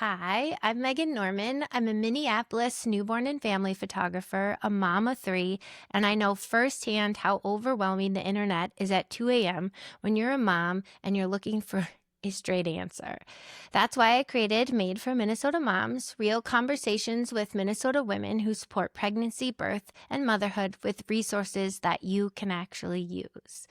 Hi, I'm Megan Norman. I'm a Minneapolis newborn and family photographer, a mom of three, and I know firsthand how overwhelming the internet is at 2 a.m. when you're a mom and you're looking for a straight answer. That's why I created Made for Minnesota Moms, real conversations with Minnesota women who support pregnancy, birth, and motherhood with resources that you can actually use.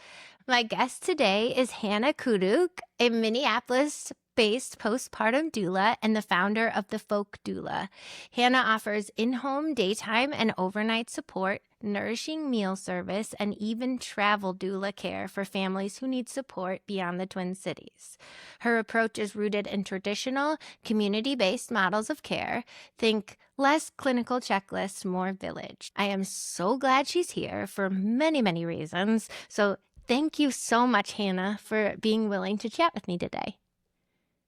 My guest today is Hannah Kuduk, a Minneapolis based postpartum doula and the founder of the Folk Doula. Hannah offers in-home daytime and overnight support, nourishing meal service, and even travel doula care for families who need support beyond the Twin Cities. Her approach is rooted in traditional, community-based models of care. Think less clinical checklists, more village. I am so glad she's here for many, many reasons. So thank you so much, Hannah, for being willing to chat with me today.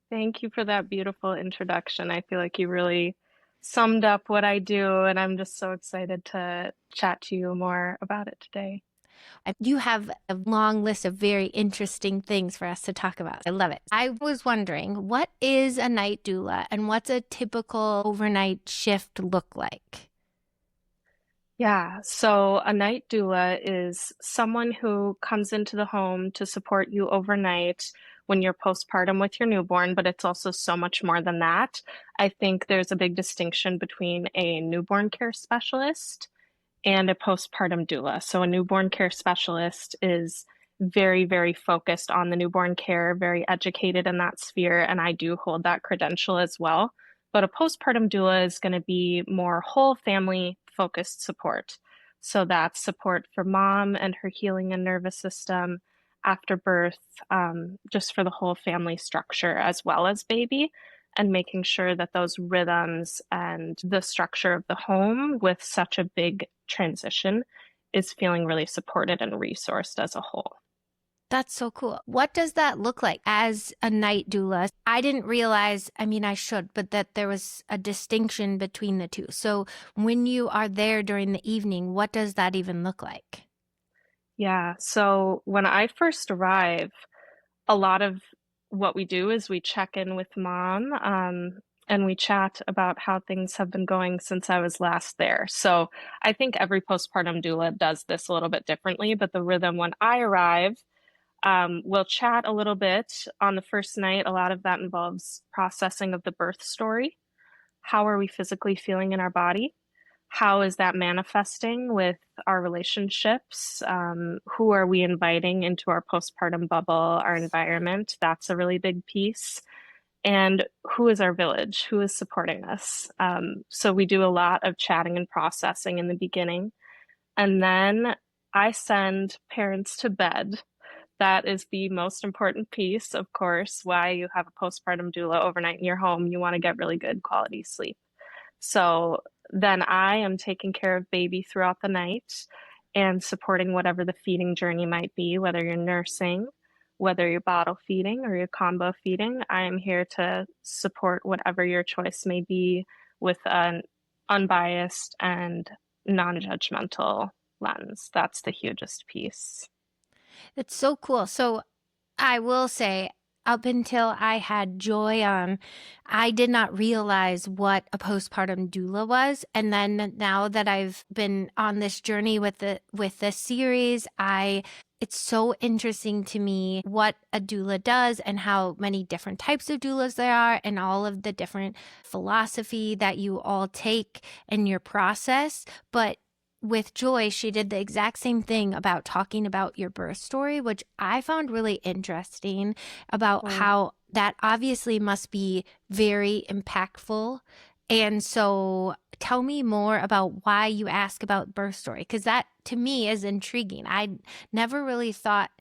Thank you for that beautiful introduction. I feel like you really summed up what I do, and I'm just so excited to chat to you more about it today. You have a long list of very interesting things for us to talk about. I love it. I was wondering, what is a night doula and what's a typical overnight shift look like? Yeah, so a night doula is someone who comes into the home to support you overnight when you're postpartum with your newborn, but it's also so much more than that. I think there's a big distinction between a newborn care specialist and a postpartum doula. So a newborn care specialist is very, very focused on the newborn care, very educated in that sphere, and I do hold that credential as well. But a postpartum doula is going to be more whole family focused support. So that's support for mom and her healing and nervous system after birth, just for the whole family structure as well as baby and making sure that those rhythms and the structure of the home with such a big transition is feeling really supported and resourced as a whole. That's so cool. What does that look like as a night doula? I didn't realize, I mean, I should, but that there was a distinction between the two. So when you are there during the evening, what does that even look like? Yeah, so when I first arrive, a lot of what we do is we check in with mom, and we chat about how things have been going since I was last there. So I think every postpartum doula does this a little bit differently, but the rhythm when I arrive, we'll chat a little bit on the first night. A lot of that involves processing of the birth story. How are we physically feeling in our body? How is that manifesting with our relationships? Who are we inviting into our postpartum bubble, our environment? That's a really big piece. And who is our village? Who is supporting us? So we do a lot of chatting and processing in the beginning. And then I send parents to bed. That is the most important piece, of course, why you have a postpartum doula overnight in your home. You want to get really good quality sleep. So then I am taking care of baby throughout the night and supporting whatever the feeding journey might be, whether you're nursing, whether you're bottle feeding or you're combo feeding. I am here to support whatever your choice may be with an unbiased and non-judgmental lens. That's the hugest piece. It's so cool. So I will say, up until I had Joy on, I did not realize what a postpartum doula was. And then now that I've been on this journey with the series, it's so interesting to me what a doula does and how many different types of doulas there are and all of the different philosophy that you all take in your process. But with Joy, she did the exact same thing about talking about your birth story, which I found really interesting about Mm. how that obviously must be very impactful. And so tell me more about why you ask about birth story, because that to me is intriguing. I never really thought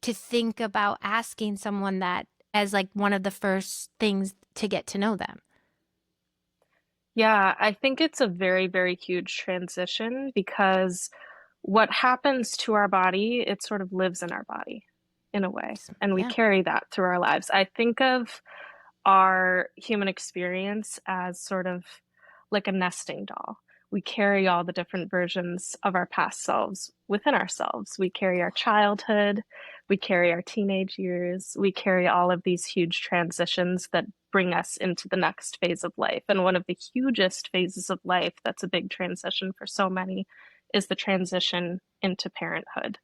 to think about asking someone that as like one of the first things to get to know them. Yeah, I think it's a very, very huge transition because what happens to our body, it sort of lives in our body in a way, and we Yeah. carry that through our lives. I think of our human experience as sort of like a nesting doll. we carry all the different versions of our past selves within ourselves. We carry our childhood, we carry our teenage years, we carry all of these huge transitions that bring us into the next phase of life. And one of the hugest phases of life that's a big transition for so many is the transition into parenthood.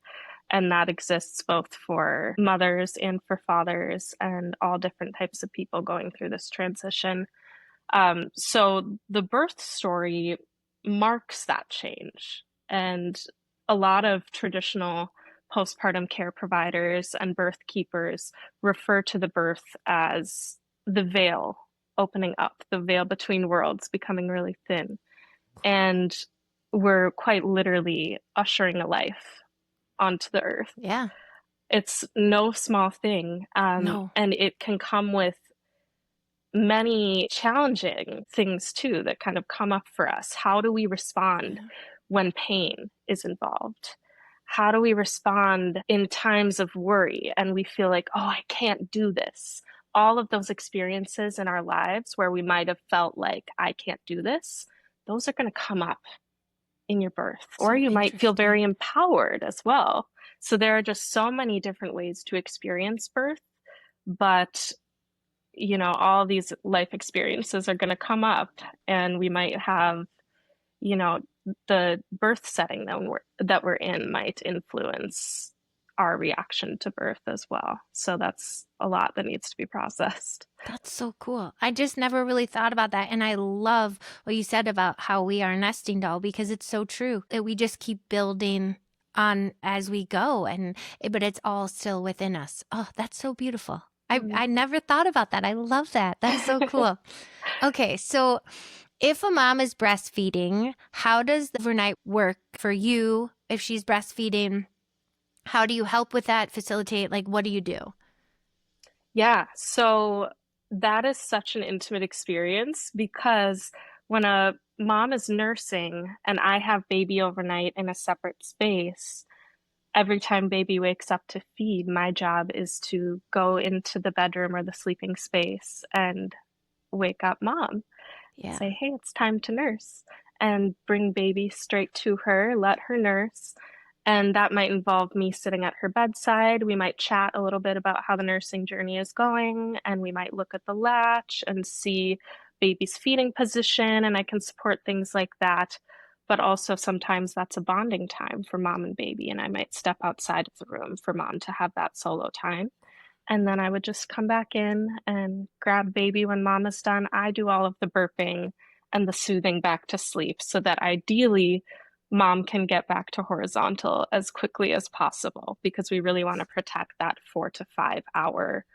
And that exists both for mothers and for fathers and all different types of people going through this transition. So the birth story marks that change. And a lot of traditional postpartum care providers and birth keepers refer to the birth as the veil opening up, the veil between worlds becoming really thin. And we're quite literally ushering a life onto the earth. Yeah. It's no small thing. No. And it can come with many challenging things too that kind of come up for us. How do we respond Yeah. when pain is involved? How do we respond in times of worry and we feel like, oh, I can't do this? All of those experiences in our lives where we might have felt like, I can't do this, those are going to come up in your birth. Or So you might feel interesting. very empowered as well. So there are just so many different ways to experience birth, but all these life experiences are going to come up, and we might have, the birth setting that we're in might influence our reaction to birth as well. So that's a lot that needs to be processed. That's so cool. I just never really thought about that. And I love what you said about how we are a nesting doll, because it's so true that we just keep building on as we go, but it's all still within us. Oh, that's so beautiful. I never thought about that. I love that. That's so cool. Okay, so if a mom is breastfeeding, how does the overnight work for you if she's breastfeeding? How do you help with that, facilitate? Like, what do you do? Yeah, so that is such an intimate experience because when a mom is nursing and I have baby overnight in a separate space, every time baby wakes up to feed, my job is to go into the bedroom or the sleeping space and wake up mom, Yeah. say, hey, it's time to nurse, and bring baby straight to her, let her nurse. And that might involve me sitting at her bedside. We might chat a little bit about how the nursing journey is going, and we might look at the latch and see baby's feeding position, and I can support things like that. But also sometimes that's a bonding time for mom and baby, and I might step outside of the room for mom to have that solo time. And then I would just come back in and grab baby when mom is done. I do all of the burping and the soothing back to sleep so that ideally mom can get back to horizontal as quickly as possible because we really want to protect that 4 to 5 hour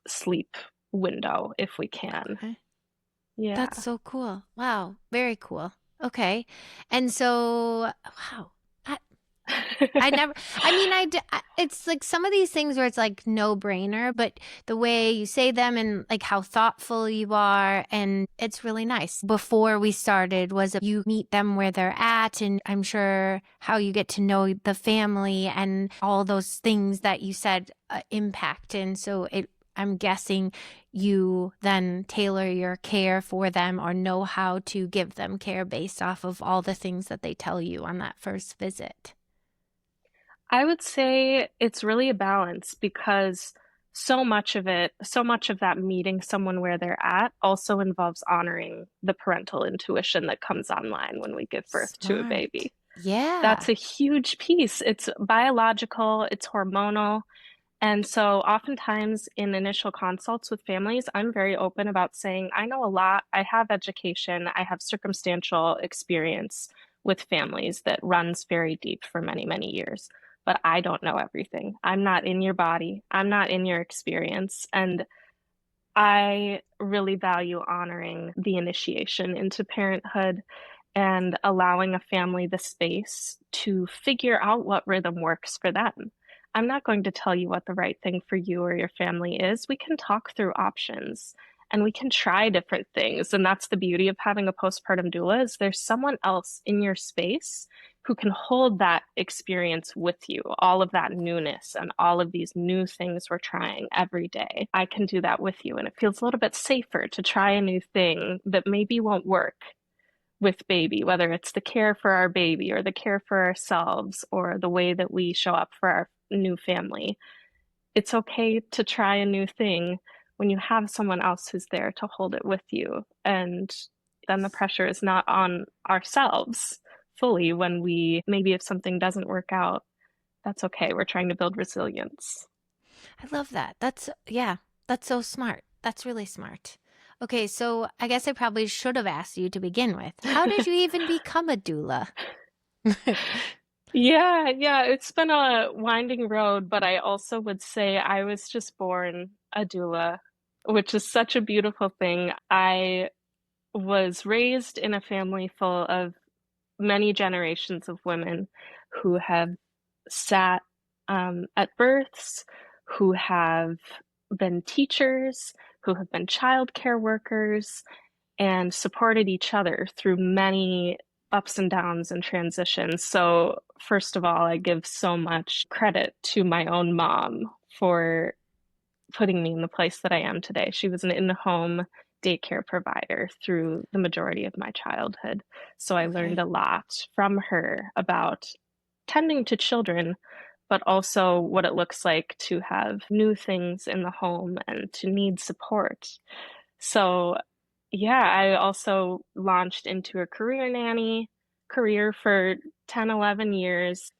sleep window if we can. Okay. Yeah. That's so cool. Wow. Very cool. Okay. And so, wow. I never, I mean, it's like some of these things where it's like no brainer, but the way you say them and like how thoughtful you are, and it's really nice. Before we started was you meet them where they're at, and I'm sure how you get to know the family and all those things that you said impact. And so I'm guessing you then tailor your care for them or know how to give them care based off of all the things that they tell you on that first visit. I would say it's really a balance because so much of that meeting someone where they're at also involves honoring the parental intuition that comes online when we give birth to a Smart. baby. Yeah. That's a huge piece. It's biological, it's hormonal. And so oftentimes in initial consults with families, I'm very open about saying, I know a lot, I have education, I have circumstantial experience with families that runs very deep for many, many years. But I don't know everything. I'm not in your body. I'm not in your experience. And I really value honoring the initiation into parenthood and allowing a family the space to figure out what rhythm works for them. I'm not going to tell you what the right thing for you or your family is. We can talk through options and we can try different things. And that's the beauty of having a postpartum doula is there's someone else in your space who can hold that experience with you, all of that newness and all of these new things we're trying every day. I can do that with you. And it feels a little bit safer to try a new thing that maybe won't work with baby, whether it's the care for our baby or the care for ourselves or the way that we show up for our new family. It's okay to try a new thing when you have someone else who's there to hold it with you. And then the pressure is not on ourselves fully when we maybe if something doesn't work out, that's okay. We're trying to build resilience. I love that. Yeah, that's so smart. That's really smart. Okay, so I guess I probably should have asked you to begin with. How did you even become a doula? Yeah, it's been a winding road, but I also would say I was just born a doula, which is such a beautiful thing. I was raised in a family full of many generations of women who have sat at births, who have been teachers, who have been childcare workers, and supported each other through many ups and downs and transitions. So, first of all, I give so much credit to my own mom for putting me in the place that I am today. She was an in-home daycare provider through the majority of my childhood. So I learned Okay. a lot from her about tending to children, but also what it looks like to have new things in the home and to need support. So, yeah, I also launched into a career nanny career for 10, 11 years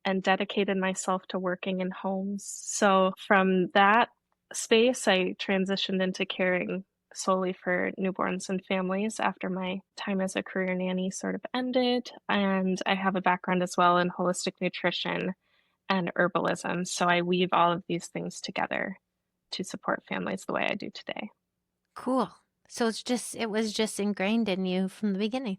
and dedicated myself to working in homes. So from that space, I transitioned into caring solely for newborns and families after my time as a career nanny sort of ended. And I have a background as well in holistic nutrition and herbalism. So I weave all of these things together to support families the way I do today. Cool. So it was just ingrained in you from the beginning.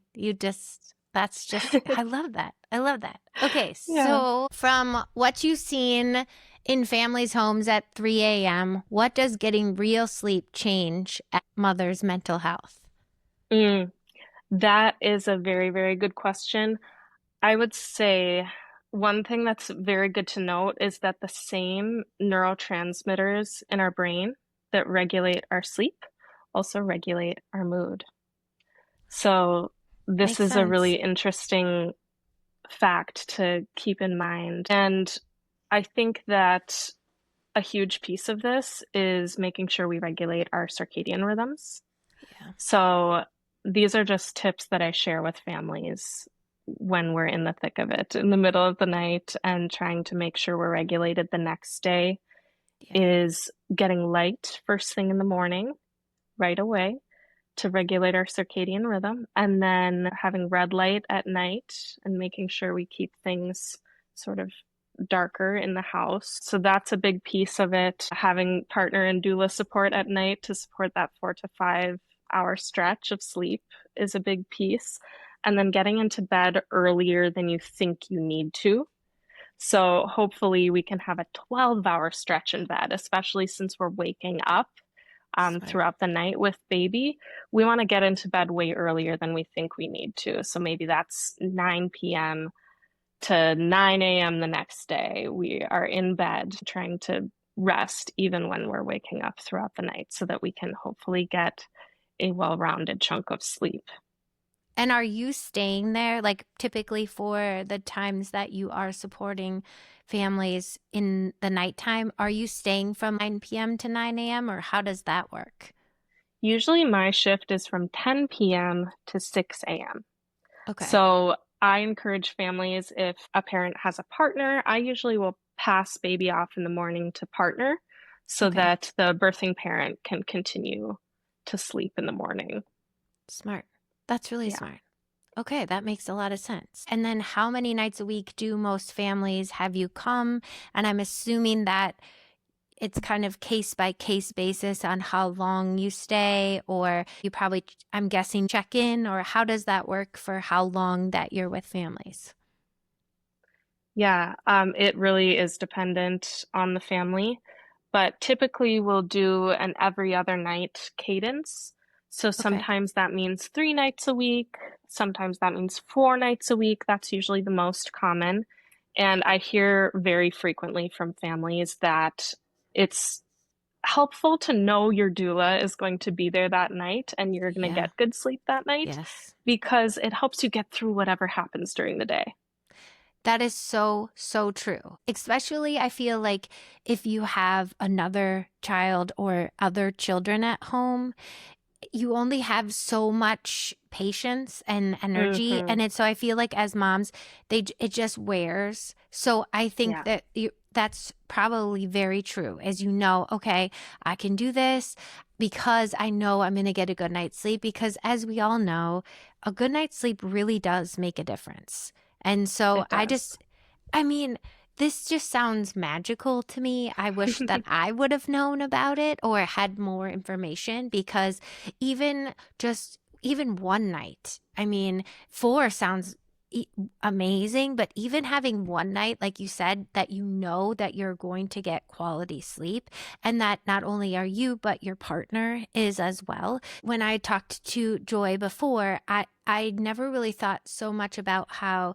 That's just, I love that. I love that. Okay. Yeah. So from what you've seen in families' homes at 3 a.m., what does getting real sleep change at mother's mental health? Mm, that is a very, very good question. I would say one thing that's very good to note is that the same neurotransmitters in our brain that regulate our sleep also regulate our mood. So this Makes is a sense. really interesting fact to keep in mind. And I think that a huge piece of this is making sure we regulate our circadian rhythms. Yeah. So these are just tips that I share with families when we're in the thick of it, in the middle of the night, and trying to make sure we're regulated the next day Yeah. is getting light first thing in the morning, right away, to regulate our circadian rhythm, and then having red light at night and making sure we keep things sort of darker in the house. So that's a big piece of it. Having partner and doula support at night to support that 4 to 5 hour stretch of sleep is a big piece. And then getting into bed earlier than you think you need to. So hopefully we can have a 12-hour stretch in bed, especially since we're waking up Smart. throughout the night with baby. We want to get into bed way earlier than we think we need to. So maybe that's 9 p.m. to 9 a.m. the next day. We are in bed trying to rest even when we're waking up throughout the night so that we can hopefully get a well-rounded chunk of sleep. And are you staying there, like typically for the times that you are supporting families in the nighttime? Are you staying from 9 p.m. to 9 a.m. or how does that work? Usually my shift is from 10 p.m. to 6 a.m. Okay. So I encourage families, if a parent has a partner, I usually will pass baby off in the morning to partner so Okay. that the birthing parent can continue to sleep in the morning. Smart. That's really Yeah. smart. Okay, that makes a lot of sense. And then how many nights a week do most families have you come? And I'm assuming that it's kind of case by case basis on how long you stay, or you probably, I'm guessing, check in, or how does that work for how long that you're with families? Yeah, it really is dependent on the family, but typically we'll do an every other night cadence. So Okay. sometimes that means 3 nights a week, sometimes that means 4 nights a week. That's usually the most common. And I hear very frequently from families that it's helpful to know your doula is going to be there that night and you're going to Yeah. get good sleep that night Yes. because it helps you get through whatever happens during the day. That is so, so true. Especially, I feel like if you have another child or other children at home, you only have so much patience and energy. Hmm. And so I feel like as moms, it just wears. So I think Yeah. that that's probably very true. As you know, okay, I can do this because I know I'm going to get a good night's sleep. Because as we all know, a good night's sleep really does make a difference. And so It does. I mean, this just sounds magical to me. I wish that I would have known about it or had more information because even one night, I mean, four sounds e- amazing, but even having one night, like you said, that you know that you're going to get quality sleep and that not only are you, but your partner is as well. When I talked to Joy before, I never really thought so much about how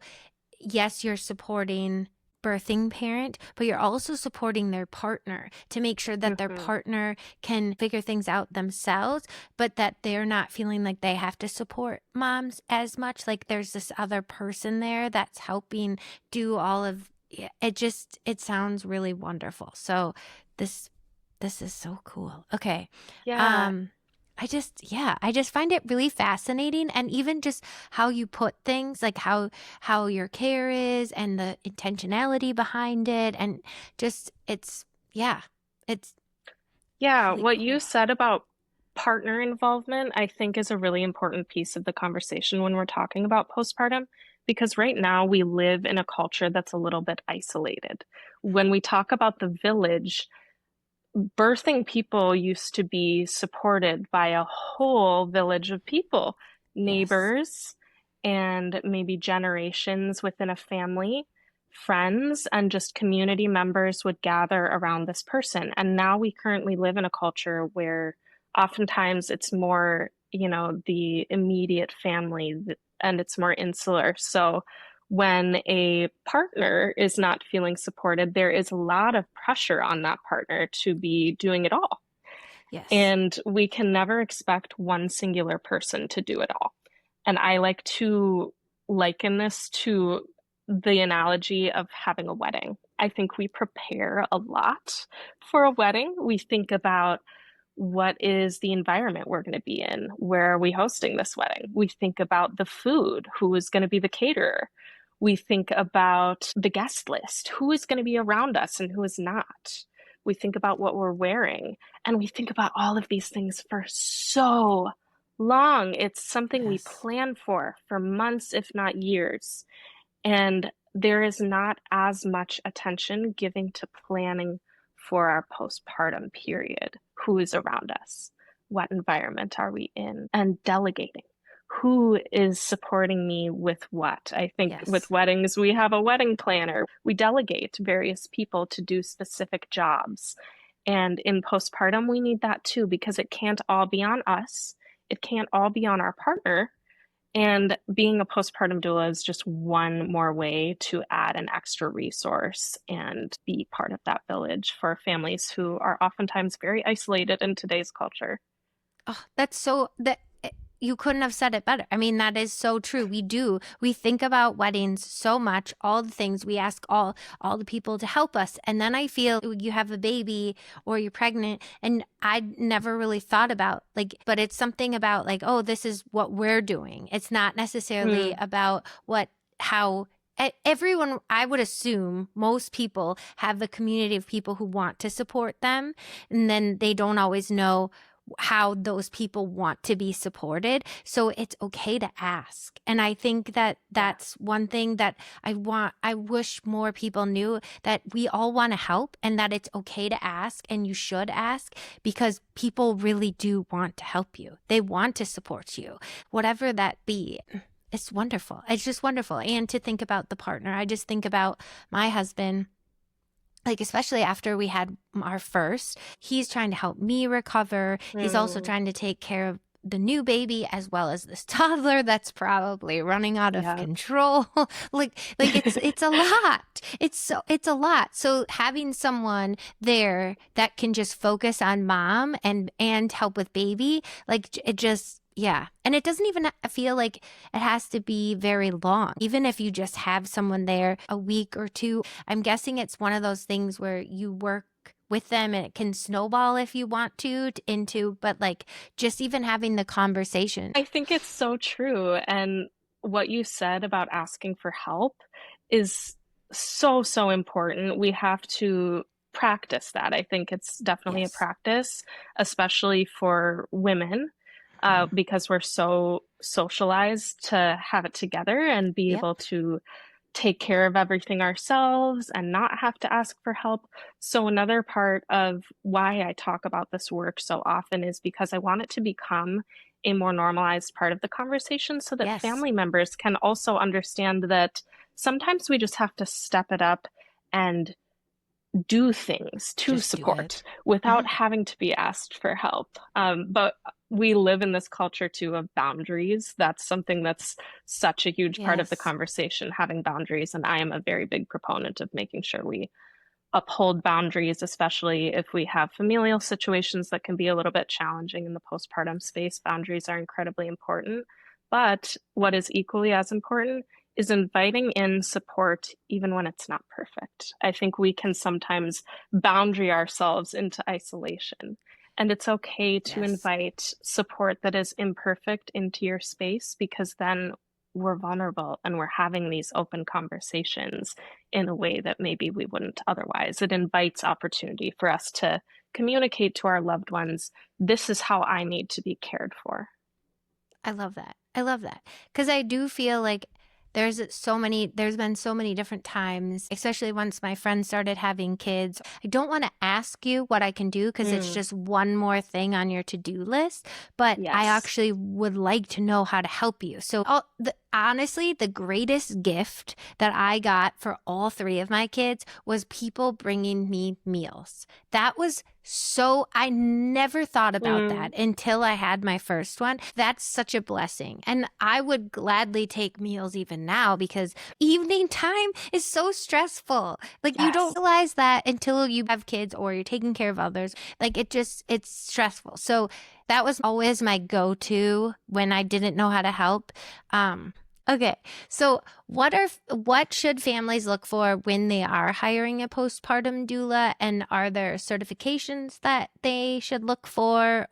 yes, you're supporting birthing parent, but you're also supporting their partner to make sure that their Hmm. partner can figure things out themselves, but that they're not feeling like they have to support moms as much. Like there's this other person there that's helping do all of yeah, it sounds really wonderful. So this this is so cool. Okay. Yeah. Um I just find it really fascinating and even just how you put things, like how your care is and the intentionality behind it and just yeah, it's Yeah. really What you cool. said about partner involvement, I think is a really important piece of the conversation when we're talking about postpartum, because right now we live in a culture that's a little bit isolated. When we talk about the village, birthing people used to be supported by a whole village of people, Yes. neighbors, and maybe generations within a family, friends, and just community members would gather around this person. And now we currently live in a culture where oftentimes it's more, the immediate family and it's more insular. So when a partner is not feeling supported, there is a lot of pressure on that partner to be doing it all. Yes. And we can never expect one singular person to do it all. And I like to liken this to the analogy of having a wedding. I think we prepare a lot for a wedding. We think about what is the environment we're going to be in? Where are we hosting this wedding? We think about the food, who is going to be the caterer. We think about the guest list, who is going to be around us and who is not. We think about what we're wearing, and we think about all of these things for so long. It's something we Yes. plan for months, if not years. And there is not as much attention given to planning for our postpartum period. Who is around us? What environment are we in? And delegating. Who is supporting me with what? I think with Yes. weddings, we have a wedding planner. We delegate various people to do specific jobs. And in postpartum, we need that too, because it can't all be on us. It can't all be on our partner. And being a postpartum doula is just one more way to add an extra resource and be part of that village for families who are oftentimes very isolated in today's culture. Oh, that's so that you couldn't have said it better. I mean, that is so true. We do. We think about weddings so much, all the things we ask all the people to help us. And then I feel you have a baby or you're pregnant and I never really thought about like but it's something about like, oh, this is what we're doing. It's not necessarily Mm, about what how everyone, I would assume most people have a community of people who want to support them and then they don't always know how those people want to be supported. So it's okay to ask. And I think that yeah. that's one thing that I wish more people knew that we all want to help and that it's okay to ask and you should ask because people really do want to help you. They want to support you, whatever that be. It's wonderful. It's just wonderful. And to think about the partner, I just think about my husband like especially after we had our first, he's trying to help me recover. He's also Mm, trying to take care of the new baby as well as this toddler that's probably running out of Yeah. control. like it's a lot. It's a lot. So having someone there that can just focus on mom and help with baby, like it just yeah. And it doesn't even feel like it has to be very long. Even if you just have someone there a week or two, I'm guessing it's one of those things where you work with them and it can snowball if you want to into, but like just even having the conversation. I think it's so true. And what you said about asking for help is so, so important. We have to practice that. I think it's definitely a Yes. practice, especially for women, Mhm. because we're so socialized to have it together and be Yep. able to take care of everything ourselves and not have to ask for help. So, another part of why I talk about this work so often is because I want it to become a more normalized part of the conversation so that Yes. family members can also understand that sometimes we just have to step it up and do things to Just do support it. without Mhm. having to be asked for help. But we live in this culture too of boundaries. That's something that's such a huge part of the Yes. conversation, having boundaries. And I am a very big proponent of making sure we uphold boundaries, especially if we have familial situations that can be a little bit challenging in the postpartum space. Boundaries are incredibly important. But what is equally as important is inviting in support even when it's not perfect. I think we can sometimes boundary ourselves into isolation. And it's okay to Yes. invite support that is imperfect into your space because then we're vulnerable and we're having these open conversations in a way that maybe we wouldn't otherwise. It invites opportunity for us to communicate to our loved ones, this is how I need to be cared for. I love that. I love that. Because I do feel like there's been so many different times, especially once my friends started having kids. I don't want to ask you what I can do because it's Mm, just one more thing on your to-do list, but I yes. actually would like to know how to help you. So, honestly, the greatest gift that I got for all three of my kids was people bringing me meals. That was so, I never thought about Mm, that until I had my first one. That's such a blessing. And I would gladly take meals even now because evening time is so stressful. Like you don't yes. realize that until you have kids or you're taking care of others. Like it's stressful. So that was always my go-to when I didn't know how to help. Okay. So what should families look for when they are hiring a postpartum doula, and are there certifications that they should look for?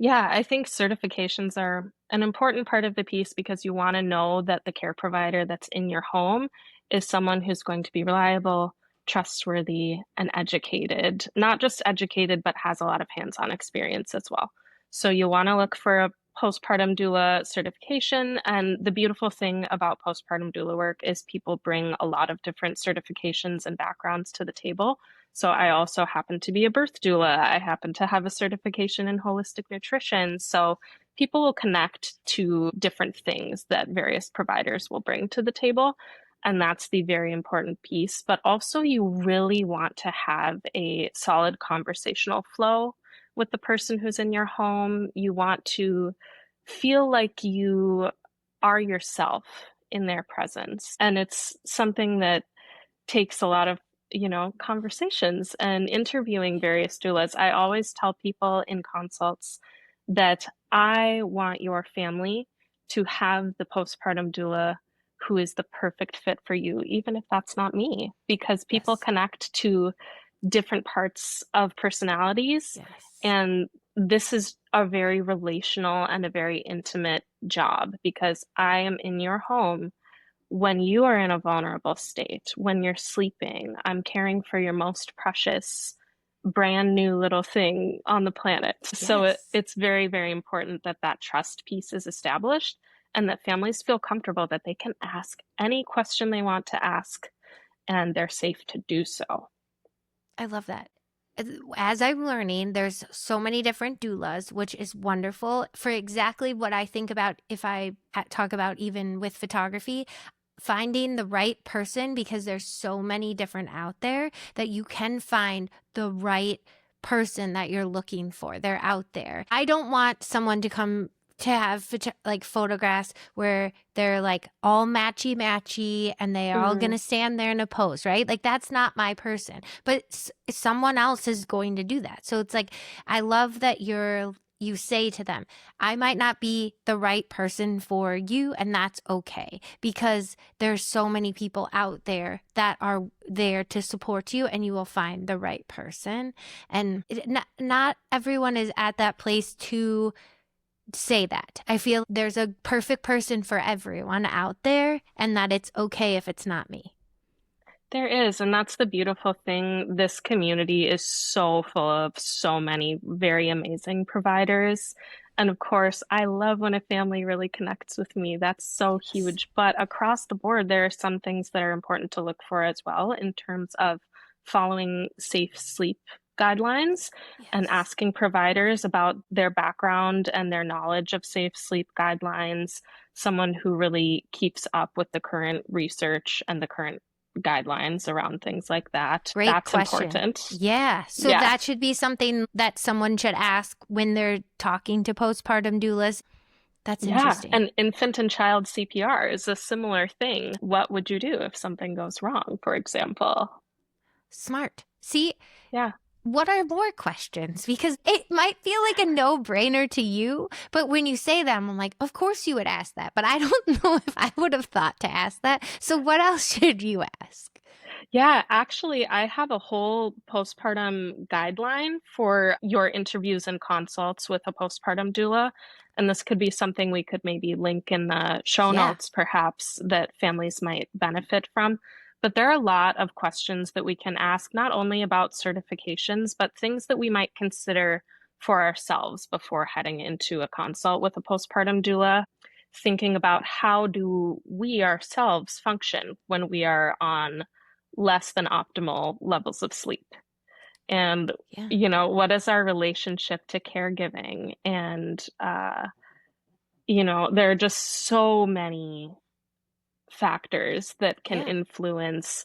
Yeah, I think certifications are an important part of the piece because you want to know that the care provider that's in your home is someone who's going to be reliable, trustworthy, and educated. Not just educated, but has a lot of hands on experience as well. So you want to look for a postpartum doula certification. And the beautiful thing about postpartum doula work is people bring a lot of different certifications and backgrounds to the table. So I also happen to be a birth doula. I happen to have a certification in holistic nutrition. So people will connect to different things that various providers will bring to the table. And that's the very important piece. But also, you really want to have a solid conversational flow with the person who's in your home. You want to feel like you are yourself in their presence. And it's something that takes a lot of conversations and interviewing various doulas. I always tell people in consults that I want your family to have the postpartum doula who is the perfect fit for you, even if that's not me, because people Yes. connect to different parts of personalities. Yes. And this is a very relational and a very intimate job because I am in your home when you are in a vulnerable state, when you're sleeping. I'm caring for your most precious, brand new little thing on the planet. So Yes. it's very, very important that that trust piece is established and that families feel comfortable that they can ask any question they want to ask and they're safe to do so. I love that. As I'm learning, there's so many different doulas, which is wonderful for exactly what I think about if I talk about even with photography, finding the right person because there's so many different out there that you can find the right person that you're looking for. They're out there. I don't want someone to come to have like photographs where they're like all matchy matchy and they are all going Mm. to stand there in a pose, right? Like that's not my person, but someone else is going to do that. So it's like, I love that you say to them, I might not be the right person for you, and that's okay because there's so many people out there that are there to support you, and you will find the right person. And not everyone is at that place to say that. I feel there's a perfect person for everyone out there, and that it's okay if it's not me. There is, and that's the beautiful thing. This community is so full of so many very amazing providers. And of course, I love when a family really connects with me. That's so Yes. huge. But across the board, there are some things that are important to look for as well in terms of following safe sleep guidelines and Yes. asking providers about their background and their knowledge of safe sleep guidelines, someone who really keeps up with the current research and the current guidelines around things like that. Great That's question. important. Yeah. So Yeah. that should be something that someone should ask when they're talking to postpartum doulas. That's Yeah. interesting. And infant and child CPR is a similar thing. What would you do if something goes wrong, for example? Smart. See, Yeah. what are more questions? Because it might feel like a no-brainer to you, but when you say them, I'm like, of course you would ask that, but I don't know if I would have thought to ask that. So what else should you ask? Yeah, actually, I have a whole postpartum guideline for your interviews and consults with a postpartum doula. And this could be something we could maybe link in the show Yeah. notes, perhaps, that families might benefit from. But there are a lot of questions that we can ask, not only about certifications, but things that we might consider for ourselves before heading into a consult with a postpartum doula. Thinking about how do we ourselves function when we are on less than optimal levels of sleep. And, Yeah. what is our relationship to caregiving? And, there are just so many factors that can Yeah. influence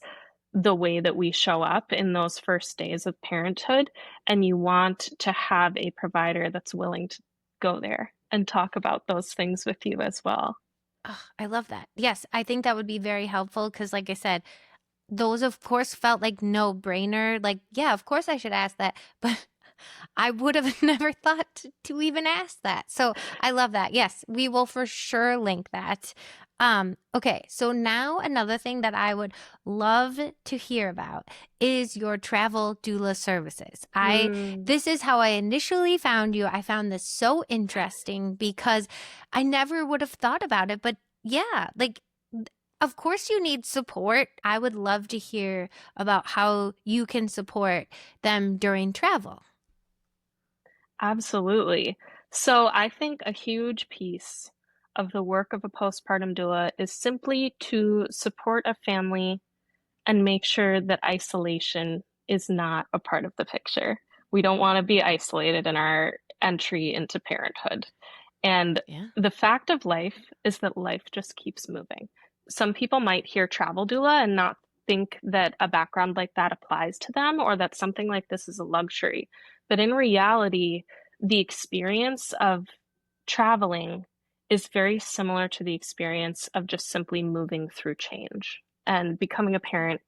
the way that we show up in those first days of parenthood. And you want to have a provider that's willing to go there and talk about those things with you as well. Oh, I love that. Yes, I think that would be very helpful because, like I said, those of course felt like no brainer. Like, yeah, of course I should ask that. But I would have never thought to even ask that. So I love that. Yes, we will for sure link that. Okay, so now another thing that I would love to hear about is your travel doula services. Mm. This is how I initially found you. I found this so interesting because I never would have thought about it, but yeah, like of course you need support. I would love to hear about how you can support them during travel. Absolutely. So I think a huge piece of the work of a postpartum doula is simply to support a family and make sure that isolation is not a part of the picture. We don't want to be isolated in our entry into parenthood. And Yeah. the fact of life is that life just keeps moving. Some people might hear travel doula and not think that a background like that applies to them or that something like this is a luxury. But in reality, the experience of traveling is very similar to the experience of just simply moving through change. And becoming a parent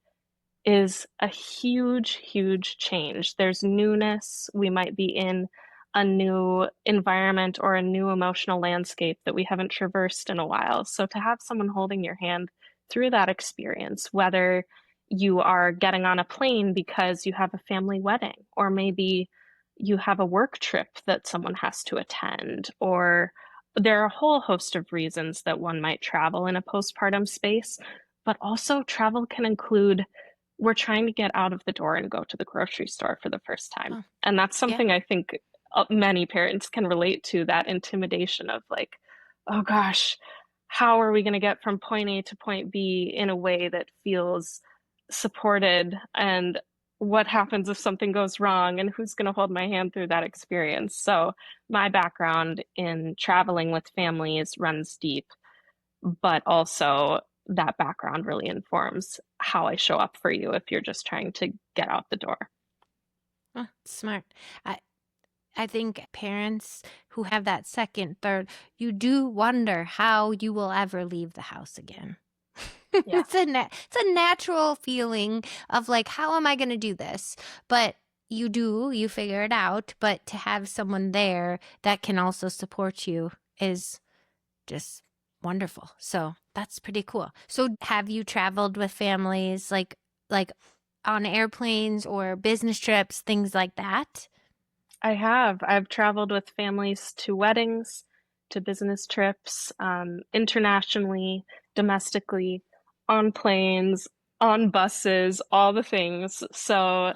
is a huge, huge change. There's newness. We might be in a new environment or a new emotional landscape that we haven't traversed in a while. So to have someone holding your hand through that experience, whether you are getting on a plane because you have a family wedding, or maybe you have a work trip that someone has to attend, or there are a whole host of reasons that one might travel in a postpartum space, but also travel can include we're trying to get out of the door and go to the grocery store for the first time. Oh, And that's yeah. something I think many parents can relate to, that intimidation of like, oh gosh, how are we going to get from point A to point B in a way that feels supported? And what happens if something goes wrong? And who's going to hold my hand through that experience? So, my background in traveling with families runs deep, but also that background really informs how I show up for you if you're just trying to get out the door. Smart. I I think parents who have that second, third, you do wonder how you will ever leave the house again. Yeah. It's a natural feeling of like, how am I going to do this? But you figure it out. But to have someone there that can also support you is just wonderful. So that's pretty cool. So have you traveled with families like on airplanes or business trips, things like that? I have. I've traveled with families to weddings, to business trips, internationally, domestically, on planes, on buses, all the things. So,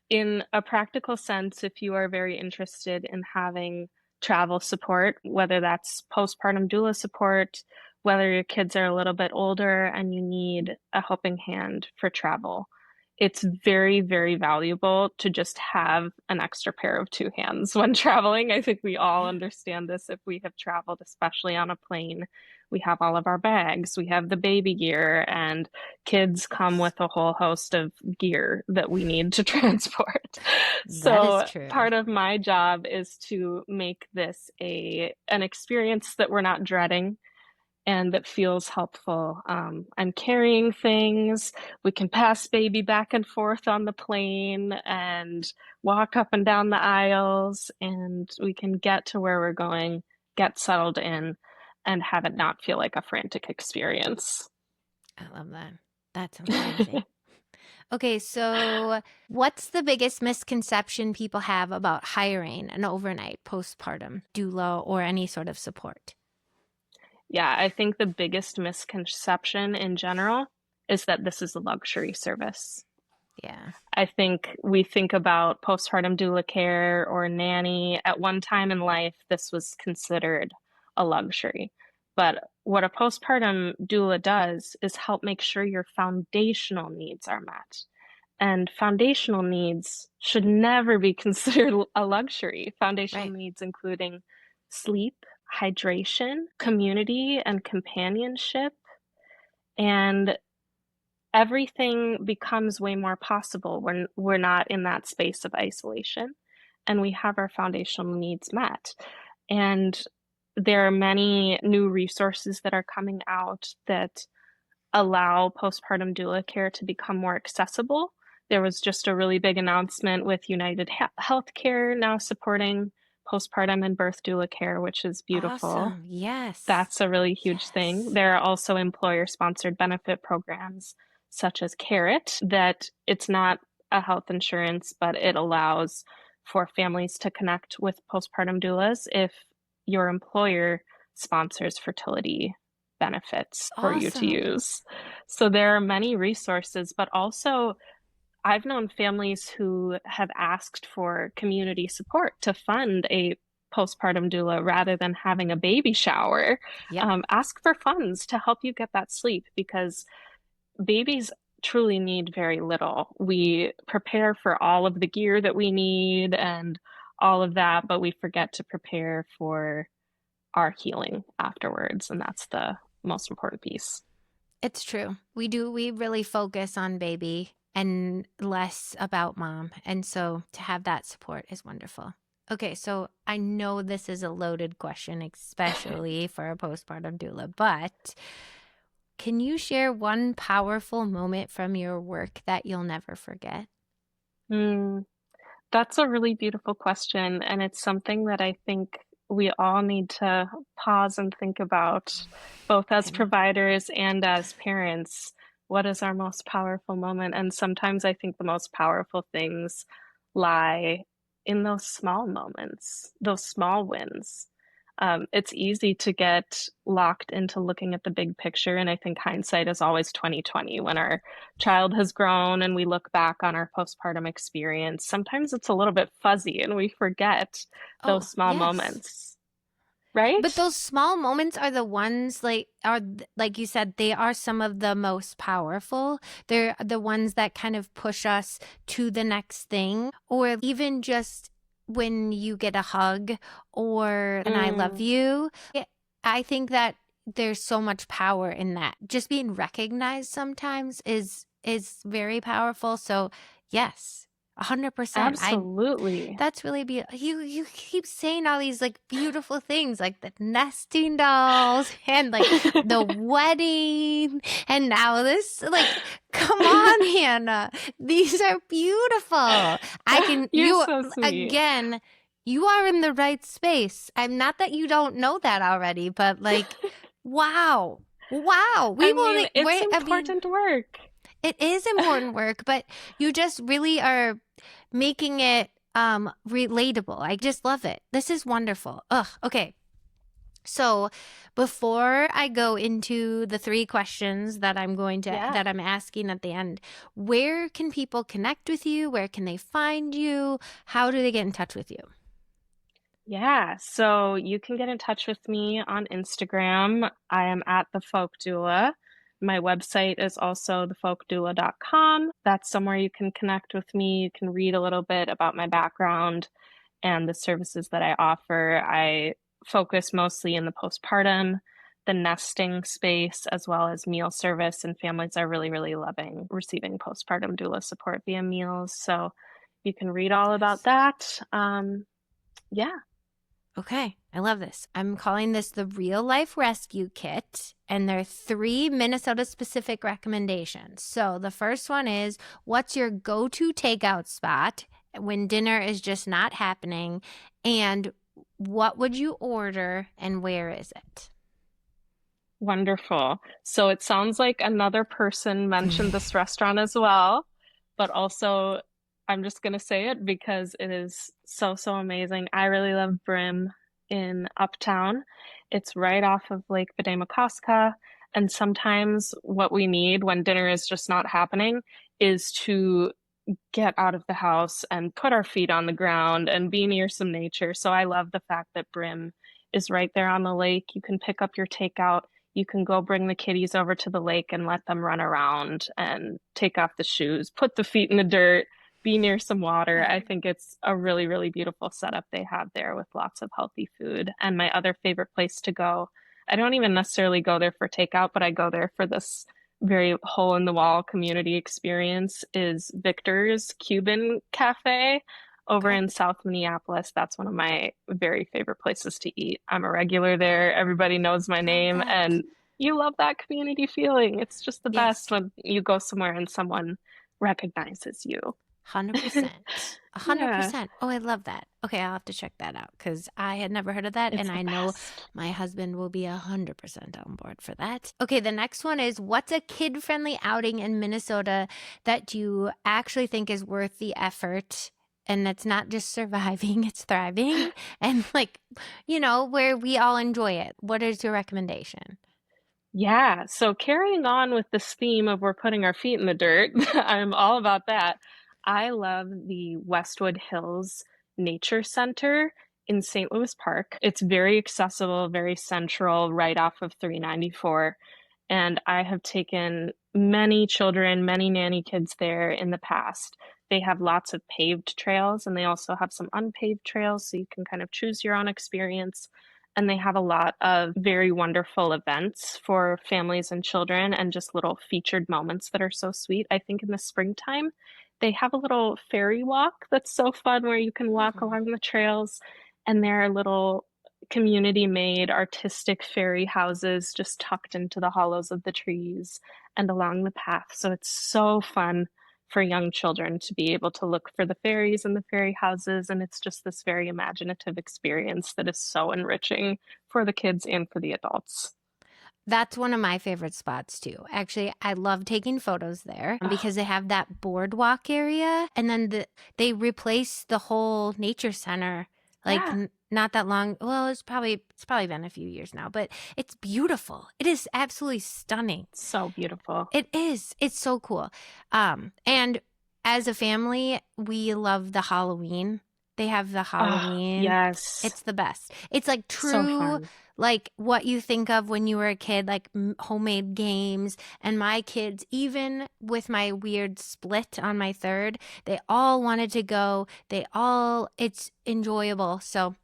in a practical sense, if you are very interested in having travel support, whether that's postpartum doula support, whether your kids are a little bit older and you need a helping hand for travel, it's very, very valuable to just have an extra pair of two hands when traveling. I think we all Yeah. understand this if we have traveled, especially on a plane. We have all of our bags, we have the baby gear, and kids come Yes. with a whole host of gear that we need to transport. That is So true. part of my job is to make this an experience that we're not dreading and that feels helpful. I'm carrying things. We can pass baby back and forth on the plane and walk up and down the aisles, and we can get to where we're going, get settled in, and have it not feel like a frantic experience. I love that. That sounds amazing. Okay, so what's the biggest misconception people have about hiring an overnight postpartum doula or any sort of support? Yeah, I think the biggest misconception in general is that this is a luxury service. Yeah. I think we think about postpartum doula care or nanny. At one time in life, this was considered a luxury. But what a postpartum doula does is help make sure your foundational needs are met. And foundational needs should never be considered a luxury. Foundational Right. needs including sleep, hydration, community, and companionship. And everything becomes way more possible when we're not in that space of isolation and we have our foundational needs met. And there are many new resources that are coming out that allow postpartum doula care to become more accessible. There was just a really big announcement with United Healthcare now supporting postpartum and birth doula care, which is beautiful. Awesome. Yes. That's a really huge thing. Yes. There are also employer-sponsored benefit programs such as Carrot that it's not a health insurance, but it allows for families to connect with postpartum doulas if your employer sponsors fertility benefits for you to Awesome. use. So there are many resources, but also I've known families who have asked for community support to fund a postpartum doula rather than having a baby shower. Yep. Ask for funds to help you get that sleep because babies truly need very little. We prepare for all of the gear that we need and all of that, but we forget to prepare for our healing afterwards. And that's the most important piece. It's true. We do. We really focus on baby and less about mom. And so to have that support is wonderful. Okay, so I know this is a loaded question, especially for a postpartum doula, but can you share one powerful moment from your work that you'll never forget? Mm. That's a really beautiful question, and it's something that I think we all need to pause and think about, both as I know. providers and as parents. What is our most powerful moment? And sometimes I think the most powerful things lie in those small moments, those small wins. It's easy to get locked into looking at the big picture, and I think hindsight is always 2020 when our child has grown and we look back on our postpartum experience. Sometimes it's a little bit fuzzy and we forget those Oh, small yes. moments, But right? those small moments are the ones like you said, they are some of the most powerful. They're the ones that kind of push us to the next thing, or even just when you get a hug or an I love Mm, you. I think that there's so much power in that. Just being recognized sometimes is very powerful. So, yes. 100%. Absolutely. That's really beautiful. You keep saying all these like beautiful things, like the nesting dolls and like the wedding, and now this. Like, come on, Hannah. These are beautiful. You're so sweet. Again, you are in the right space. I'm not that you don't know that already, but like, wow. Wow. I We mean, will, it's wait, I mean, important work. it is important work, but you just really are making it relatable. I just love it. This is wonderful. Ugh, okay. So, before I go into the 3 questions that Yeah. that I'm asking at the end, where can people connect with you? Where can they find you? How do they get in touch with you? Yeah, so you can get in touch with me on Instagram. I am at the Folk Doula. My website is also thefolkdoula.com. That's somewhere you can connect with me. You can read a little bit about my background and the services that I offer. I focus mostly in the postpartum, the nesting space, as well as meal service, and families are really, really loving receiving postpartum doula support via meals. So you can read all about Yes. that. Yeah. Okay, I love this. I'm calling this the Real Life Rescue Kit, and there are 3 Minnesota specific recommendations. So the first one is, what's your go-to takeout spot when dinner is just not happening? And what would you order and where is it? Wonderful. So it sounds like another person mentioned this restaurant as well, but also I'm just gonna say it because it is so, so amazing. I really love Brim in Uptown. It's right off of Lake Vidamakoska, and sometimes what we need when dinner is just not happening is to get out of the house and put our feet on the ground and be near some nature. So I love the fact that Brim is right there on the lake. You can pick up your takeout. You can go bring the kitties over to the lake and let them run around and take off the shoes, put the feet in the dirt, be near some water. I think it's a really, really beautiful setup they have there with lots of healthy food. And my other favorite place to go, I don't even necessarily go there for takeout, but I go there for this very hole in the wall community experience, is Victor's Cuban Cafe over Okay. in South Minneapolis. That's one of my very favorite places to eat. I'm a regular there. Everybody knows my Love name, that. and you love that community feeling. It's just the best Yes. when you go somewhere and someone recognizes you. 100%. Yeah, 100%. Oh, I love that. Okay, I'll have to check that out because I had never heard of that. it's And the I know best. my husband will be 100% on board for that. Okay, the next one is, what's a kid friendly outing in Minnesota that you actually think is worth the effort? And it's not just surviving, it's thriving. And like, where we all enjoy it. What is your recommendation? Yeah, so carrying on with this theme of we're putting our feet in the dirt, I'm all about that. I love the Westwood Hills Nature Center in St. Louis Park. It's very accessible, very central, right off of 394. And I have taken many children, many nanny kids there in the past. They have lots of paved trails and they also have some unpaved trails, so you can kind of choose your own experience. And they have a lot of very wonderful events for families and children and just little featured moments that are so sweet. I think in the springtime, they have a little fairy walk that's so fun where you can walk Hmm. along the trails, and there are little community made artistic fairy houses just tucked into the hollows of the trees and along the path. So it's so fun for young children to be able to look for the fairies and the fairy houses. And it's just this very imaginative experience that is so enriching for the kids and for the adults. That's one of my favorite spots too. Actually, I love taking photos there Oh, because they have that boardwalk area, and then they replaced the whole nature center like yeah, not that long. Well, it's probably been a few years now, but it's beautiful. It is absolutely stunning. so beautiful. It is. It's so cool. And as a family, we love the Halloween. They have the Oh, Halloween. yes. It's the best. It's like So true, fun. like what you think of when you were a kid, like homemade games. And my kids, even with my weird split on my third, they all wanted to go. It's enjoyable. So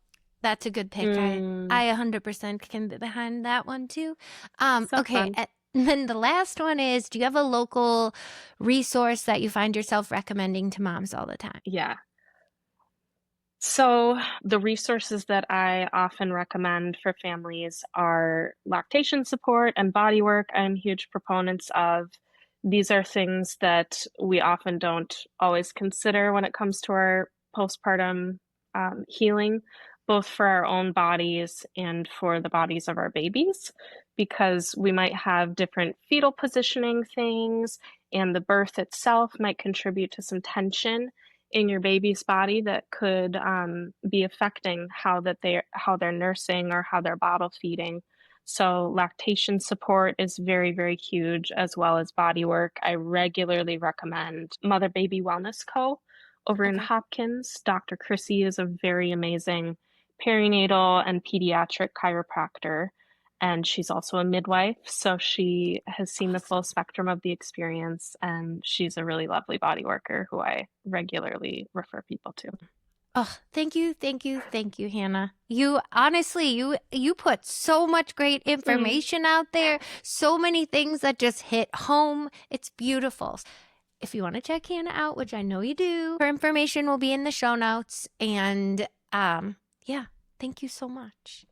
that's a good pick. I Mm, I 100% can be behind that one too. so Okay. fun. And then the last one is, do you have a local resource that you find yourself recommending to moms all the time? Yeah. So the resources that I often recommend for families are lactation support and body work. I'm huge proponents of. These are things that we often don't always consider when it comes to our postpartum healing, both for our own bodies and for the bodies of our babies, because we might have different fetal positioning things, and the birth itself might contribute to some tension in your baby's body that could be affecting how they're nursing or how they're bottle feeding. So lactation support is very, very huge, as well as body work. I regularly recommend Mother Baby Wellness Co. over in Okay. Hopkins. Dr. Chrissy is a very amazing perinatal and pediatric chiropractor, and she's also a midwife, so she has seen the Awesome. full spectrum of the experience, and she's a really lovely body worker who I regularly refer people to. Oh, thank you, thank you, thank you, Hannah. You honestly, you put so much great Mm. information out there, so many things that just hit home. It's beautiful. If you want to check Hannah out, which I know you do, her information will be in the show notes. And yeah, thank you so much.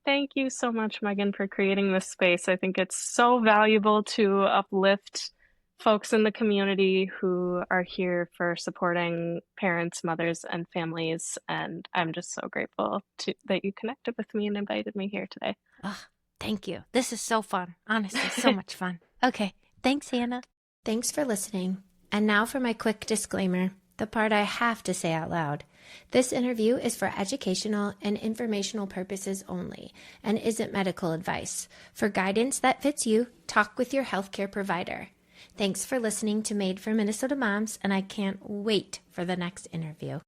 Thank you so much, Megan, for creating this space. I think it's so valuable to uplift folks in the community who are here for supporting parents, mothers, and families. And I'm just so grateful that you connected with me and invited me here today. Oh, thank you. This is so fun. Honestly, so much fun. Okay. Thanks, Hannah. Thanks for listening. And now for my quick disclaimer, the part I have to say out loud. This interview is for educational and informational purposes only and isn't medical advice. For guidance that fits you, talk with your healthcare provider. Thanks for listening to Made for Minnesota Moms, and I can't wait for the next interview.